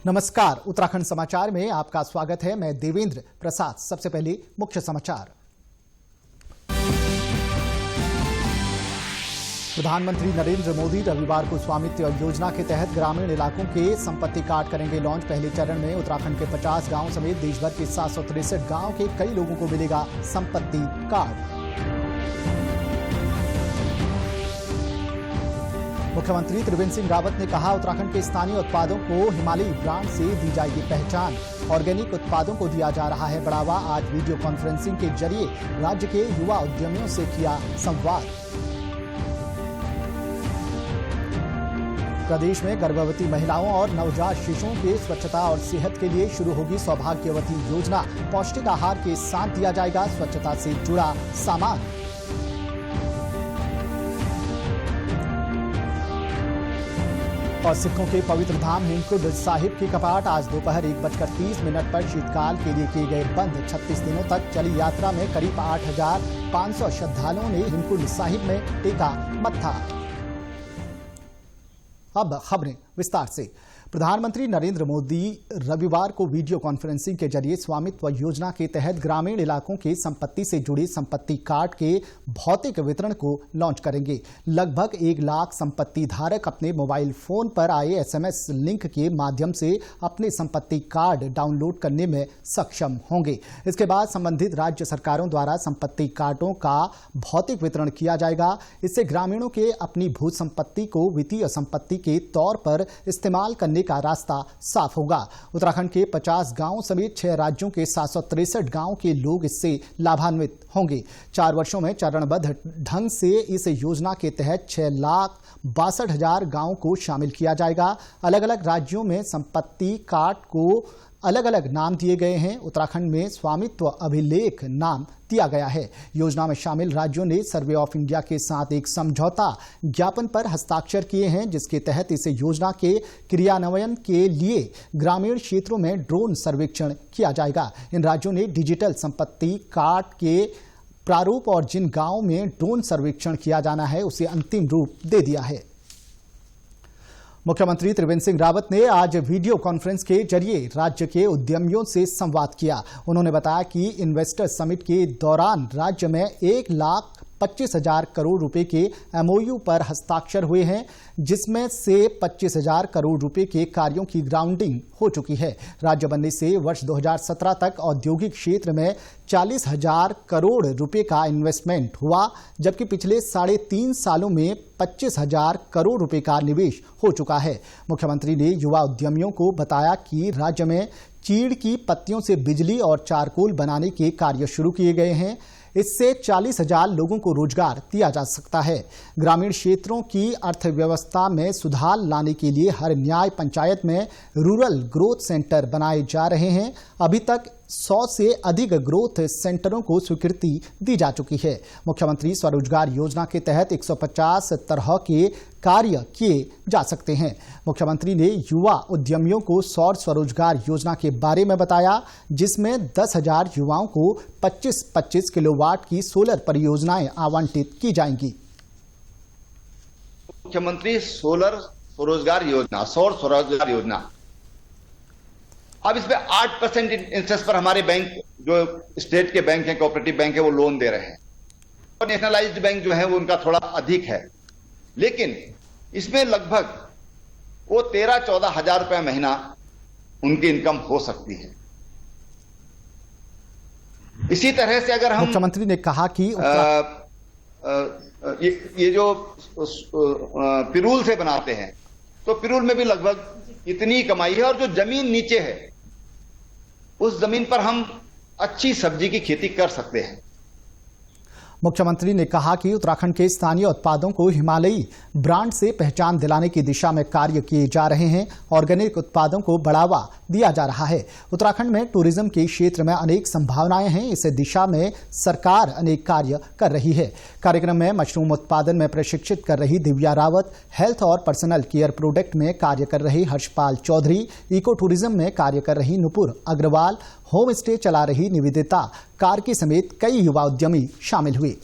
नमस्कार, उत्तराखंड समाचार में आपका स्वागत है। मैं देवेंद्र प्रसाद। सबसे पहले मुख्य समाचार। प्रधानमंत्री नरेंद्र मोदी रविवार को स्वामित्व योजना के तहत ग्रामीण इलाकों के संपत्ति कार्ड करेंगे लॉन्च। पहले चरण में उत्तराखंड के 50 गांव समेत देश भर के 763 गांव के कई लोगों को मिलेगा संपत्ति कार्ड। मुख्यमंत्री त्रिवेंद्र सिंह रावत ने कहा, उत्तराखंड के स्थानीय उत्पादों को हिमालयी ब्रांड से दी जाएगी पहचान। ऑर्गेनिक उत्पादों को दिया जा रहा है बढ़ावा। आज वीडियो कॉन्फ्रेंसिंग के जरिए राज्य के युवा उद्यमियों से किया संवाद। प्रदेश में गर्भवती महिलाओं और नवजात शिशुओं के स्वच्छता और सेहत के लिए शुरू होगी सौभाग्यवती योजना। पौष्टिक आहार के साथ दिया जाएगा स्वच्छता से जुड़ा सामान। और सिखों के पवित्र धाम हेमकुंड साहिब के कपाट आज दोपहर 1:30 पर शीतकाल के लिए किए गए बंद। 36 दिनों तक चली यात्रा में करीब 8,500 श्रद्धालुओं ने हेमकुंड साहिब में टेका मत्था। अब खबरें विस्तार से। प्रधानमंत्री नरेंद्र मोदी रविवार को वीडियो कॉन्फ्रेंसिंग के जरिए स्वामित्व योजना के तहत ग्रामीण इलाकों के संपत्ति से जुड़े संपत्ति कार्ड के भौतिक वितरण को लॉन्च करेंगे। लगभग 1 लाख संपत्ति धारक अपने मोबाइल फोन पर आए SMS लिंक के माध्यम से अपने संपत्ति कार्ड डाउनलोड करने में सक्षम होंगे। इसके बाद संबंधित राज्य सरकारों द्वारा संपत्ति कार्डों का भौतिक वितरण किया जाएगा। इससे ग्रामीणों के अपनी भू संपत्ति को वित्तीय संपत्ति के तौर पर इस्तेमाल करने का रास्ता साफ होगा। उत्तराखंड के 50 गांवों समेत 6 राज्यों के 763 गांवों के लोग इससे लाभान्वित होंगे। 4 वर्षों में चरणबद्ध ढंग से इस योजना के तहत 6,62,000 गांवों को शामिल किया जाएगा। अलग अलग राज्यों में संपत्ति कार्ड को अलग अलग नाम दिए गए हैं। उत्तराखंड में स्वामित्व अभिलेख नाम दिया गया है। योजना में शामिल राज्यों ने सर्वे ऑफ इंडिया के साथ एक समझौता ज्ञापन पर हस्ताक्षर किए हैं, जिसके तहत इस योजना के क्रियान्वयन के लिए ग्रामीण क्षेत्रों में ड्रोन सर्वेक्षण किया जाएगा। इन राज्यों ने डिजिटल संपत्ति कार्ड के प्रारूप और जिन गांवों में ड्रोन सर्वेक्षण किया जाना है उसे अंतिम रूप दे दिया है। मुख्यमंत्री त्रिवेंद्र सिंह रावत ने आज वीडियो कॉन्फ्रेंस के जरिए राज्य के उद्यमियों से संवाद किया। उन्होंने बताया कि इन्वेस्टर समिट के दौरान राज्य में 1,25,000 करोड़ रुपए के MOU पर हस्ताक्षर हुए हैं, जिसमें से 25,000 करोड़ रुपए के कार्यों की ग्राउंडिंग हो चुकी है। राज्य बनने से वर्ष 2017 तक औद्योगिक क्षेत्र में 40,000 करोड़ रुपए का इन्वेस्टमेंट हुआ, जबकि पिछले 3.5 सालों में 25,000 करोड़ रुपए का निवेश हो चुका है। मुख्यमंत्री ने युवा उद्यमियों को बताया कि राज्य में चीड़ की पत्तियों से बिजली और चारकोल बनाने के कार्य शुरू किए गए हैं। इससे 40,000 लोगों को रोजगार दिया जा सकता है। ग्रामीण क्षेत्रों की अर्थव्यवस्था में सुधार लाने के लिए हर न्याय पंचायत में रूरल ग्रोथ सेंटर बनाए जा रहे हैं। अभी तक 100 से अधिक ग्रोथ सेंटरों को स्वीकृति दी जा चुकी है। मुख्यमंत्री स्वरोजगार योजना के तहत 150 तरह के कार्य किए जा सकते हैं। मुख्यमंत्री ने युवा उद्यमियों को सौर स्वरोजगार योजना के बारे में बताया, जिसमें 10,000 युवाओं को 25-25 किलोवाट की सोलर परियोजनाएं आवंटित की जाएंगी। मुख्यमंत्री सौर स्वरोजगार योजना अब इसमें 8% इंटरेस्ट पर हमारे बैंक जो स्टेट के बैंक हैं, कोऑपरेटिव बैंक है, वो लोन दे रहे हैं। और नेशनलाइज्ड बैंक जो है वो उनका थोड़ा अधिक है, लेकिन इसमें लगभग वो 13-14 हजार रुपए महीना उनकी इनकम हो सकती है। इसी तरह से अगर हम मुख्यमंत्री ने कहा कि ये जो पिरूल से बनाते हैं, तो पिरूल में भी लगभग इतनी कमाई है। और जो जमीन नीचे है उस जमीन पर हम अच्छी सब्जी की खेती कर सकते हैं। मुख्यमंत्री ने कहा कि उत्तराखंड के स्थानीय उत्पादों को हिमालयी ब्रांड से पहचान दिलाने की दिशा में कार्य किए जा रहे हैं। ऑर्गेनिक उत्पादों को बढ़ावा दिया जा रहा है। उत्तराखंड में टूरिज्म के क्षेत्र में अनेक संभावनाएं हैं। इस दिशा में सरकार अनेक कार्य कर रही है। कार्यक्रम में मशरूम उत्पादन में प्रशिक्षित कर रही दिव्या रावत, हेल्थ और पर्सनल केयर प्रोडक्ट में कार्य कर रही हर्षपाल चौधरी, इको टूरिज्म में कार्य कर रही नुपुर अग्रवाल, होम स्टे चला रही निवेदिता कार्की समेत कई युवा उद्यमी शामिल हुए।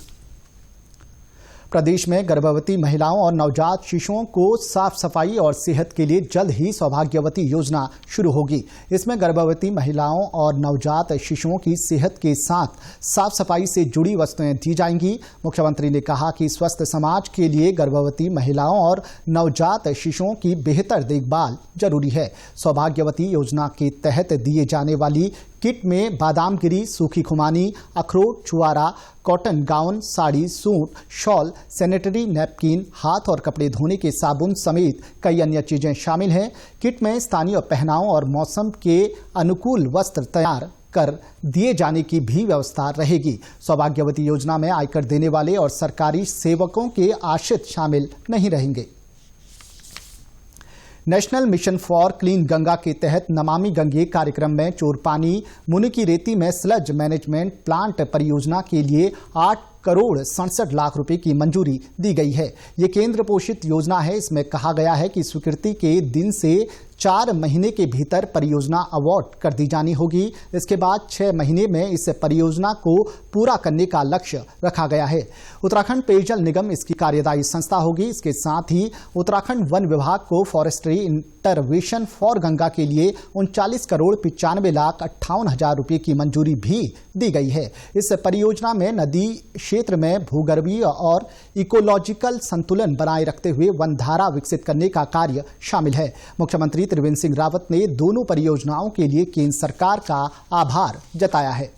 प्रदेश में गर्भवती महिलाओं और नवजात शिशुओं को साफ सफाई और सेहत के लिए जल्द ही सौभाग्यवती योजना शुरू होगी। इसमें गर्भवती महिलाओं और नवजात शिशुओं की सेहत के साथ साफ सफाई से जुड़ी वस्तुएं दी जाएंगी। मुख्यमंत्री ने कहा कि स्वस्थ समाज के लिए गर्भवती महिलाओं और नवजात शिशुओं की बेहतर देखभाल जरूरी है। सौभाग्यवती योजना के तहत दिए जाने वाली किट में बादाम गिरी, सूखी खुमानी, अखरोट, छुआरा, cotton gown, sari, suit, shawl, sanitary napkin, हाथ और कपड़े धोने के साबुन समेत कई अन्य चीजें शामिल हैं। किट में स्थानीय पहनाव और मौसम के अनुकूल वस्त्र तैयार कर दिए जाने की भी व्यवस्था रहेगी। सौभाग्यवती योजना में आयकर देने वाले और सरकारी सेवकों के आश्रित शामिल नहीं रहेंगे। National mission for clean Ganga के तहत नमामि गंगे कार्यक्रम में चोरपानी मुनि की रेती में स्लज मैनेजमेंट प्लांट परियोजना के लिए 8 करोड़ 67 लाख रुपए की मंजूरी दी गई है। ये केंद्र पोषित योजना है। इसमें कहा गया है कि स्वीकृति के दिन से 4 महीने के भीतर परियोजना अवार्ड कर दी जानी होगी। इसके बाद 6 महीने में इस परियोजना को पूरा करने का लक्ष्य रखा गया है। उत्तराखंड पेयजल निगम इसकी कार्यदायी संस्था होगी। इसके साथ ही उत्तराखंड वन विभाग को फॉरेस्ट्री इंटरवेंशन फॉर गंगा के लिए 39 करोड़ 95 लाख 58 हजार रुपए की मंजूरी भी दी गई है। इस परियोजना में नदी क्षेत्र में भूगर्भीय और इकोलॉजिकल संतुलन बनाए रखते हुए वनधारा विकसित करने का कार्य शामिल है। मुख्यमंत्री त्रिवेंद्र सिंह रावत ने दोनों परियोजनाओं के लिए केंद्र सरकार का आभार जताया है।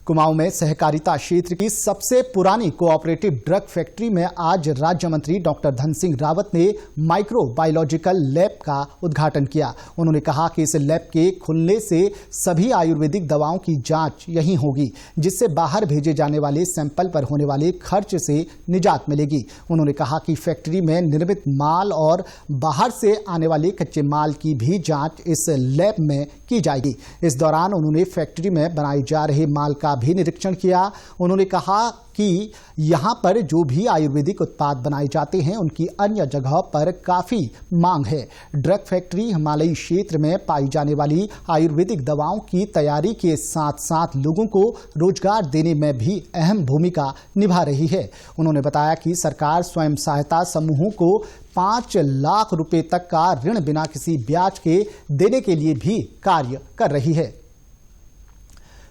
कुमाऊं में सहकारिता क्षेत्र की सबसे पुरानी कोऑपरेटिव ड्रग फैक्ट्री में आज राज्य मंत्री डॉक्टर धन सिंह रावत ने माइक्रो बायोलॉजिकल लैब का उद्घाटन किया। उन्होंने कहा कि इस लैब के खुलने से सभी आयुर्वेदिक दवाओं की जांच यहीं होगी, जिससे बाहर भेजे जाने वाले सैंपल पर होने वाले खर्च से निजात मिलेगी। उन्होंने कहा कि फैक्ट्री में निर्मित माल और बाहर से आने वाले कच्चे माल की भी जांच इस लैब में की जाएगी। इस दौरान उन्होंने फैक्ट्री में बनाए जा रहे माल का भी निरीक्षण किया। उन्होंने कहा कि यहां पर जो भी आयुर्वेदिक उत्पाद बनाए जाते हैं उनकी अन्य जगहों पर काफी मांग है। ड्रग फैक्ट्री हिमालयी क्षेत्र में पाई जाने वाली आयुर्वेदिक दवाओं की तैयारी के साथ साथ लोगों को रोजगार देने में भी अहम भूमिका निभा रही है। उन्होंने बताया कि सरकार स्वयं सहायता समूहों को 5 लाख रुपए तक का ऋण बिना किसी ब्याज के देने के लिए भी कार्य कर रही है।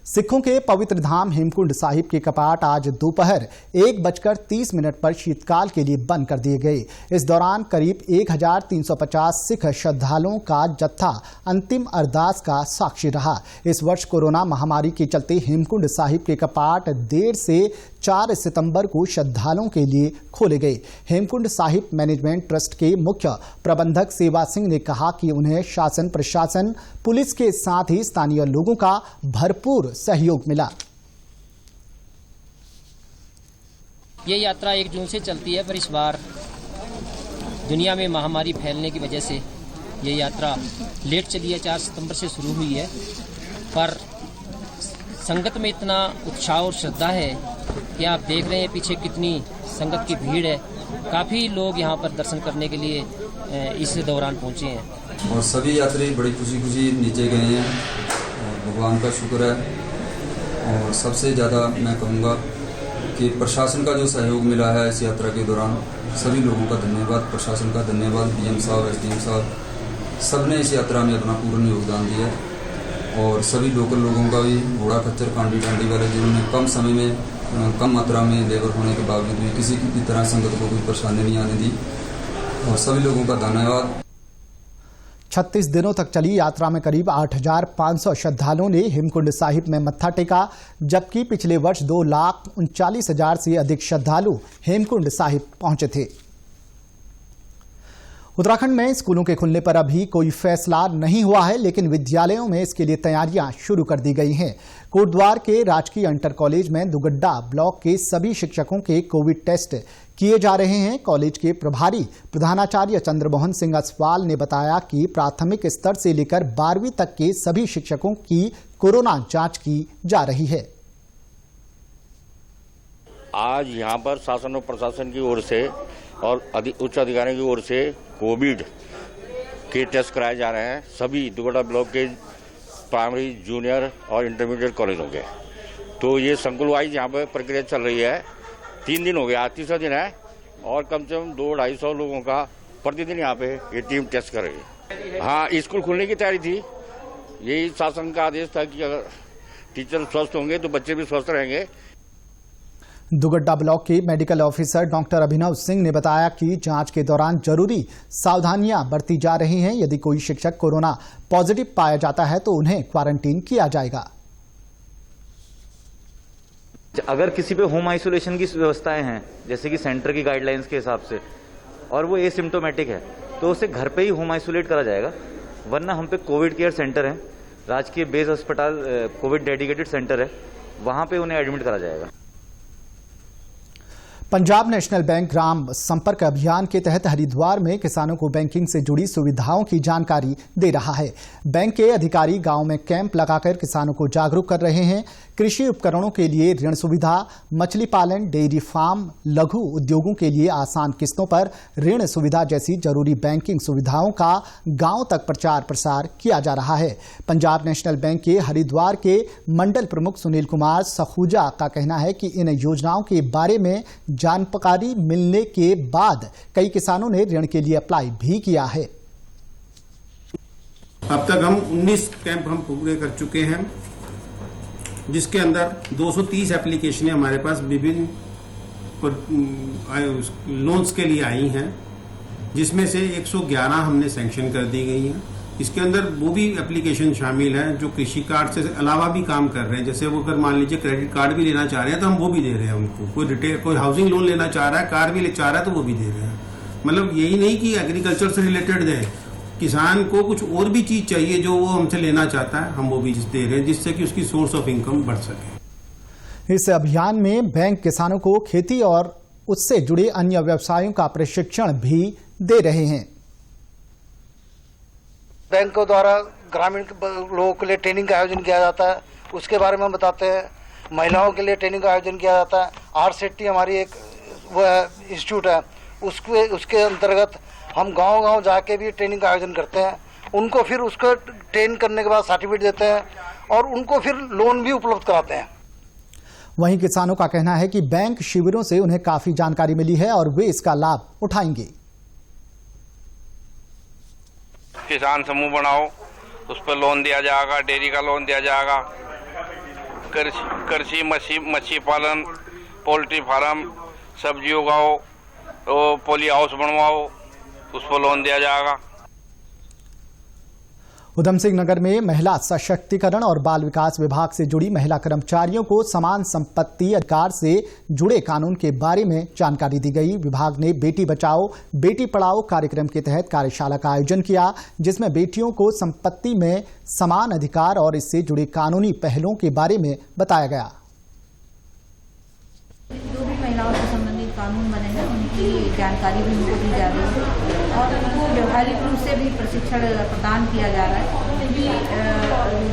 सिखों के पवित्र धाम हेमकुंड साहिब के कपाट आज दोपहर 1:30 पर शीतकाल के लिए बंद कर दिए गए। इस दौरान करीब 1350 सिख श्रद्धालुओं का जत्था अंतिम अरदास का साक्षी रहा। इस वर्ष कोरोना महामारी के चलते हेमकुंड साहिब के कपाट देर से 4 सितंबर को श्रद्धालुओं के लिए खोले गए। हेमकुंड साहिब मैनेजमेंट ट्रस्ट के मुख्य प्रबंधक सेवा सिंह ने कहा कि उन्हें शासन, प्रशासन, पुलिस के साथ ही स्थानीय लोगों का भरपूर सहयोग मिला। ये यात्रा 1 जून से चलती है, पर इस बार दुनिया में महामारी फैलने की वजह से ये यात्रा लेट चली है। 4 सितंबर से शुरू हुई है, पर संगत में इतना उत्साह और श्रद्धा है कि आप देख रहे हैं पीछे कितनी संगत की भीड़ है। काफ़ी लोग यहाँ पर दर्शन करने के लिए इस दौरान पहुँचे हैं और सभी यात्री बड़ी खुशी खुशी नीचे गए हैं। भगवान का शुक्र है। और सबसे ज़्यादा मैं कहूँगा कि प्रशासन का जो सहयोग मिला है इस यात्रा के दौरान, सभी लोगों का धन्यवाद, प्रशासन का धन्यवाद। डीएम साहब, एसडीएम साहब, सब ने इस यात्रा में अपना पूर्ण योगदान दिया। और सभी लोकल लोगों का भी, घोड़ा खच्चर कांडी टांडी वाले, जिन्होंने कम समय में कम मात्रा में लेबर होने के बावजूद भी किसी की तरह संगत को कोई परेशानी नहीं आने दी, और सभी लोगों का धन्यवाद। 36 दिनों तक चली यात्रा में करीब 8,500 श्रद्धालुओं ने हेमकुंड साहिब में मत्था टेका, जबकि पिछले वर्ष 2,39,000 से अधिक श्रद्धालु हेमकुंड साहिब पहुंचे थे। उत्तराखंड में स्कूलों के खुलने पर अभी कोई फैसला नहीं हुआ है, लेकिन विद्यालयों में इसके लिए तैयारियां शुरू कर दी गई हैं। कोटद्वार के राजकीय इंटर कॉलेज में दुगड्डा ब्लॉक के सभी शिक्षकों के कोविड टेस्ट किए जा रहे हैं। कॉलेज के प्रभारी प्रधानाचार्य चंद्रमोहन सिंह असवाल ने बताया कि प्राथमिक स्तर से लेकर 12वीं तक के सभी शिक्षकों की कोरोना जांच की जा रही है। आज यहाँ पर शासन और प्रशासन की ओर से और उच्च अधिकारियों की ओर से कोविड के टेस्ट कराए जा रहे हैं सभी दुगड्डा ब्लॉक के प्राइमरी, जूनियर और इंटरमीडिएट कॉलेजों के। तो ये संकुल वाइज यहाँ पर प्रक्रिया चल रही है। 3 दिन हो गया, आज तीसरा दिन है और कम से कम 200-250 लोगों का प्रतिदिन यहाँ पे ये टीम टेस्ट कर रही है। हाँ, स्कूल खुलने की तैयारी थी। यही शासन का आदेश था कि अगर टीचर स्वस्थ होंगे तो बच्चे भी स्वस्थ रहेंगे। दुगड्डा ब्लॉक के मेडिकल ऑफिसर डॉक्टर अभिनव सिंह ने बताया कि जांच के दौरान जरूरी सावधानियां बरती जा रही हैं। यदि कोई शिक्षक कोरोना पॉजिटिव पाया जाता है तो उन्हें क्वारंटीन किया जाएगा। अगर किसी पे होम आइसोलेशन की व्यवस्थाएं हैं, जैसे कि सेंटर की गाइडलाइंस के हिसाब से, और वो एसिम्टोमेटिक है तो उसे घर पे ही होम आइसोलेट करा जाएगा। वरना हम पे कोविड केयर सेंटर है, राजकीय बेस अस्पताल कोविड डेडिकेटेड सेंटर है, वहां पे उन्हें एडमिट करा जाएगा। पंजाब नेशनल बैंक ग्राम संपर्क अभियान के तहत हरिद्वार में किसानों को बैंकिंग से जुड़ी सुविधाओं की जानकारी दे रहा है। बैंक के अधिकारी गांव में कैंप लगाकर किसानों को जागरूक कर रहे हैं। कृषि उपकरणों के लिए ऋण सुविधा, मछली पालन, डेयरी फार्म, लघु उद्योगों के लिए आसान किस्तों पर ऋण सुविधा जैसी जरूरी बैंकिंग सुविधाओं का गांव तक प्रचार प्रसार किया जा रहा है। पंजाब नेशनल बैंक के हरिद्वार के मंडल प्रमुख सुनील कुमार सखूजा का कहना है कि इन योजनाओं के बारे में जानकारी मिलने के बाद कई किसानों ने ऋण के लिए अप्लाई भी किया है। अब तक हम 19 कैंप हम पूरे कर चुके हैं, जिसके अंदर 230 एप्लीकेशनें हमारे पास विभिन्न लोन्स के लिए आई हैं, जिसमें से 111 हमने सैंक्शन कर दी गई हैं। इसके अंदर वो भी एप्लीकेशन शामिल है जो कृषि कार्ड से अलावा भी काम कर रहे हैं। जैसे वो अगर मान लीजिए क्रेडिट कार्ड भी लेना चाह रहे हैं तो हम वो भी दे रहे हैं उनको। कोई रिटेल, कोई हाउसिंग लोन लेना चाह रहा है, कार भी चाह रहा है तो वो भी दे रहे हैं। मतलब यही नहीं कि एग्रीकल्चर से रिलेटेड दें, किसान को कुछ और भी चीज चाहिए जो वो हमसे लेना चाहता है, हम वो भी दे रहे हैं, जिससे कि उसकी सोर्स ऑफ इनकम बढ़ सके। इस अभियान में बैंक किसानों को खेती और उससे जुड़े अन्य व्यवसायों का प्रशिक्षण भी दे रहे हैं। बैंकों द्वारा ग्रामीण लोगों के लिए ट्रेनिंग का आयोजन किया जाता है, उसके बारे में हम बताते हैं। महिलाओं के लिए ट्रेनिंग का आयोजन किया जाता है। आरसेटी हमारी एक वो इंस्टीट्यूट है, उसके अंतर्गत हम गांव-गांव जाके भी ट्रेनिंग का आयोजन करते हैं। उनको फिर उसको ट्रेन करने के बाद सर्टिफिकेट देते हैं और उनको फिर लोन भी उपलब्ध कराते हैं। वहीं किसानों का कहना है कि बैंक शिविरों से उन्हें काफी जानकारी मिली है और वे इसका लाभ उठाएंगे। किसान समूह बनाओ, उस पर लोन दिया जाएगा, डेयरी का लोन दिया जाएगा, कृषि मछली पालन, पोल्ट्री फार्म, सब्जी उगाओ, पोली हाउस बनवाओ, उस पर लोन दिया जाएगा। उधम सिंह नगर में महिला सशक्तिकरण और बाल विकास विभाग से जुड़ी महिला कर्मचारियों को समान संपत्ति अधिकार से जुड़े कानून के बारे में जानकारी दी गई। विभाग ने बेटी बचाओ बेटी पढ़ाओ कार्यक्रम के तहत कार्यशाला का आयोजन किया, जिसमें बेटियों को संपत्ति में समान अधिकार और इससे जुड़े कानूनी पहलुओं के बारे में बताया गया। जो भी महिलाओं से संबंधित कानून बने हैं उनकी जानकारी भी उनको दी जा रही है और उनको व्यवहारिक रूप से भी प्रशिक्षण प्रदान किया जा रहा है। क्योंकि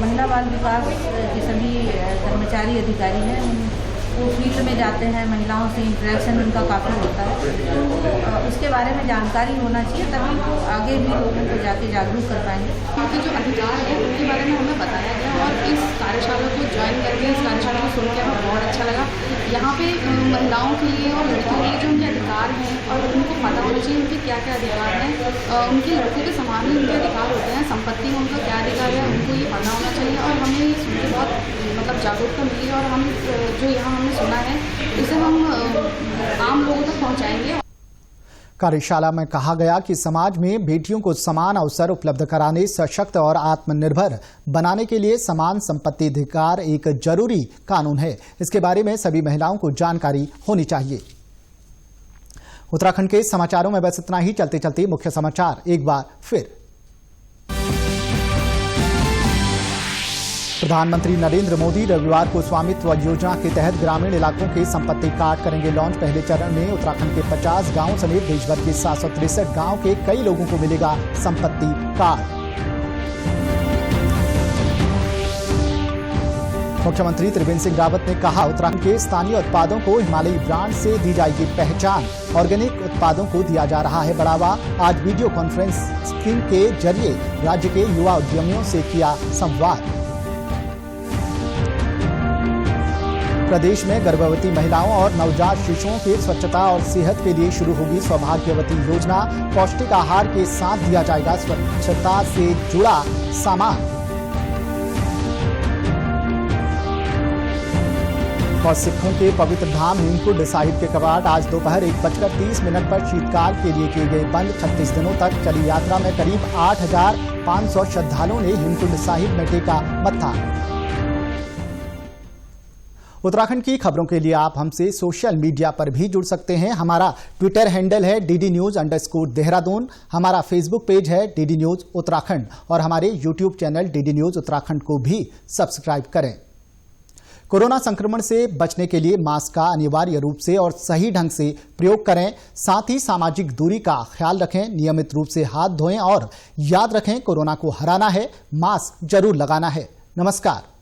महिला बाल विकास के सभी कर्मचारी अधिकारी हैं, वो फील्ड में जाते हैं, महिलाओं से इंटरेक्शन उनका काफ़ी होता है, तो उसके बारे में जानकारी होना चाहिए, तभी वो आगे भी लोगों को जाके जागरूक कर पाएंगे। उनके जो अधिकार है उनके बारे में हमें बताया गया और इस कार्यशाला को ज्वाइन करके, इस कार्यशाला को सुन के हमें बहुत अच्छा लगा। यहाँ पे महिलाओं के लिए और लड़कियों के लिए जो उनके अधिकार हैं और उनको पता होना चाहिए उनके क्या क्या अधिकार हैं। उनके लड़कों के समान ही उनके अधिकार होते हैं, संपत्ति में उनका क्या अधिकार है उनको ये पता होना चाहिए। और हमें ये सुन के बहुत जागरूकता मिली और हम जो यहाँ हमने सुना है इसे हम आम लोगों तक पहुँचाएंगे। कार्यशाला में कहा गया कि समाज में बेटियों को समान अवसर उपलब्ध कराने, सशक्त और आत्मनिर्भर बनाने के लिए समान संपत्ति अधिकार एक जरूरी कानून है। इसके बारे में सभी महिलाओं को जानकारी होनी चाहिए। उत्तराखंड के समाचारों में बस इतना ही। चलते चलते मुख्य समाचार एक बार फिर। प्रधानमंत्री नरेंद्र मोदी रविवार को स्वामित्व योजना के तहत ग्रामीण इलाकों के संपत्ति कार्ड करेंगे लॉन्च। पहले चरण में उत्तराखंड के 50 गांवों समेत देशभर के 763 गांव के कई लोगों को मिलेगा संपत्ति कार्ड। मुख्यमंत्री त्रिवेंद्र सिंह रावत ने कहा, उत्तराखंड के स्थानीय उत्पादों को हिमालयी ब्रांड से दी जाएगी पहचान। ऑर्गेनिक उत्पादों को दिया जा रहा है बढ़ावा। आज वीडियो कॉन्फ्रेंसिंग के जरिए राज्य के युवा उद्यमियों से किया संवाद। प्रदेश में गर्भवती महिलाओं और नवजात शिशुओं के स्वच्छता और सेहत के लिए शुरू होगी सौभाग्यवती योजना। पौष्टिक आहार के साथ दिया जाएगा स्वच्छता से जुड़ा सामान। और सिखों के पवित्र धाम हेमकुंड साहिब के कपाट आज दोपहर 1:30 पर शीतकाल के लिए किए गए बंद। 36 दिनों तक चली यात्रा में करीब 8,500 श्रद्धालुओं ने हेमकुंड साहिब में टेका मत्था। उत्तराखंड की खबरों के लिए आप हमसे सोशल मीडिया पर भी जुड़ सकते हैं। हमारा ट्विटर हैंडल है DD News_देहरादून, हमारा फेसबुक पेज है DD News उत्तराखंड और हमारे YouTube channel DD News Uttarakhand को भी सब्सक्राइब करें। कोरोना संक्रमण से बचने के लिए मास्क का अनिवार्य रूप से और सही ढंग से प्रयोग करें। साथ ही सामाजिक दूरी का ख्याल रखें, नियमित रूप से हाथ धोएं और याद रखें, कोरोना को हराना है, मास्क जरूर लगाना है। नमस्कार।